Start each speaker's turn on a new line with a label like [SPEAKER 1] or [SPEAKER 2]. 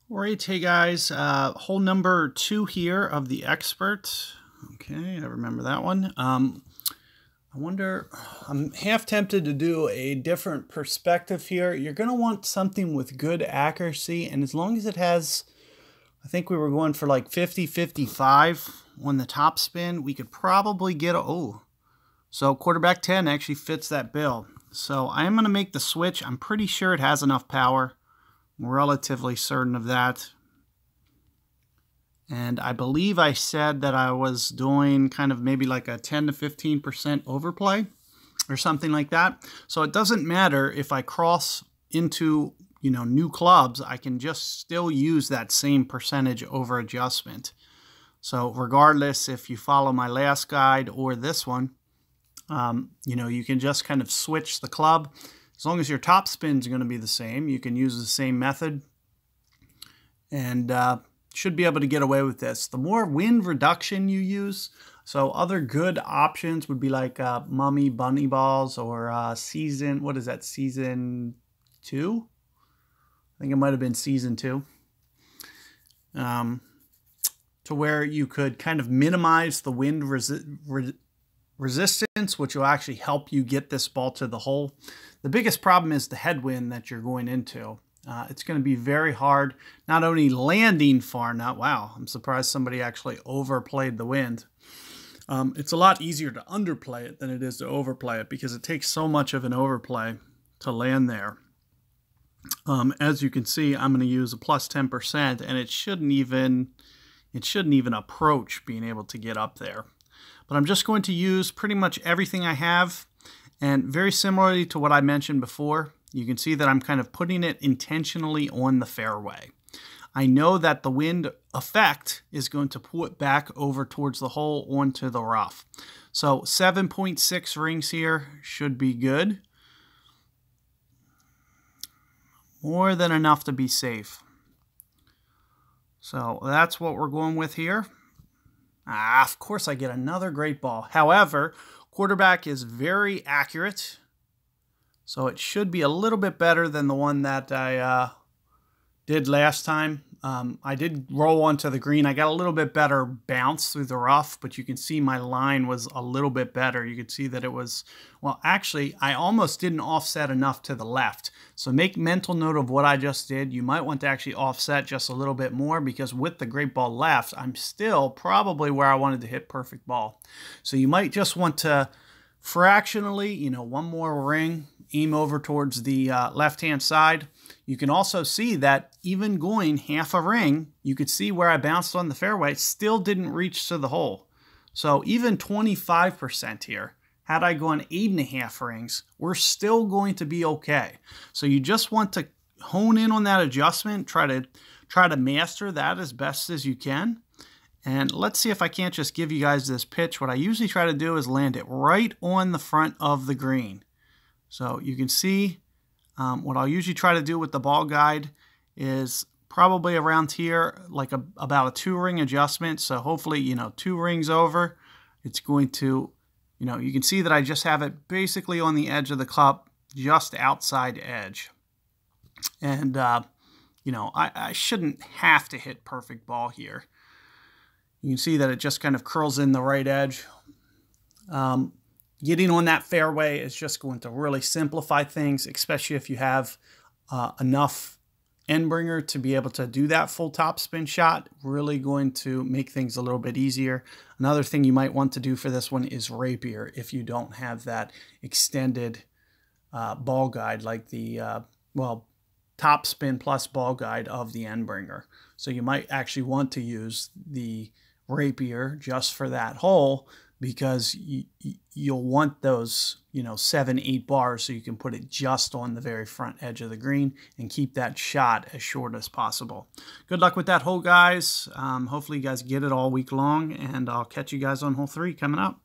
[SPEAKER 1] All right, hey guys, hole number 2 here of the Expert. Okay, I remember that one. I wonder, I'm half tempted to do a different perspective here. You're going to want something with good accuracy, and as long as it has, I think we were going for like 50-55 on the top spin, we could probably get so quarterback 10 actually fits that bill. So I am going to make the switch. I'm pretty sure it has enough power. I'm relatively certain of that. And I believe I said that I was doing kind of maybe like a 10 to 15% overplay or something like that. So it doesn't matter if I cross into, new clubs, I can just still use that same percentage over adjustment. So regardless if you follow my last guide or this one, you can just kind of switch the club. As long as your top spin's going to be the same, you can use the same method and should be able to get away with this. The more wind reduction you use, so other good options would be like Mummy Bunny Balls or Season 2? I think it might have been Season 2. To where you could kind of minimize the wind resistance, which will actually help you get this ball to the hole. The biggest problem is the headwind that you're going into. It's going to be very hard, not only landing far enough. Wow, I'm surprised somebody actually overplayed the wind. It's a lot easier to underplay it than it is to overplay it because it takes so much of an overplay to land there. As you can see, I'm going to use a plus 10%, and it shouldn't even approach being able to get up there. But I'm just going to use pretty much everything I have, and very similarly to what I mentioned before, you can see that I'm kind of putting it intentionally on the fairway. I know that the wind effect is going to pull it back over towards the hole onto the rough. So 7.6 rings here should be good. More than enough to be safe. So that's what we're going with here. Of course I get another great ball. However, quarterback is very accurate. So it should be a little bit better than the one that I did last time. I did roll onto the green. I got a little bit better bounce through the rough, but you can see my line was a little bit better. You could see that it was, well, actually, I almost didn't offset enough to the left. So make mental note of what I just did. You might want to actually offset just a little bit more because with the great ball left, I'm still probably where I wanted to hit perfect ball. So you might just want to fractionally, one more ring, aim over towards the left-hand side. You can also see that even going half a ring, you could see where I bounced on the fairway, still didn't reach to the hole. So even 25% here, had I gone 8.5 rings, we're still going to be okay. So you just want to hone in on that adjustment, try to master that as best as you can. And let's see if I can't just give you guys this pitch. What I usually try to do is land it right on the front of the green. So you can see what I'll usually try to do with the ball guide is probably around here, like about a 2-ring adjustment. So hopefully, 2 rings over, it's going to, you can see that I just have it basically on the edge of the cup, just outside edge. And, I shouldn't have to hit perfect ball here. You can see that it just kind of curls in the right edge. Getting on that fairway is just going to really simplify things, especially if you have enough end bringer to be able to do that full top spin shot. Really going to make things a little bit easier. Another thing you might want to do for this one is rapier if you don't have that extended ball guide like the, top spin plus ball guide of the end bringer. So you might actually want to use the rapier just for that hole, because you'll want those, 7-8 bars so you can put it just on the very front edge of the green and keep that shot as short as possible. Good luck with that hole, guys. Hopefully you guys get it all week long, and I'll catch you guys on hole 3 coming up.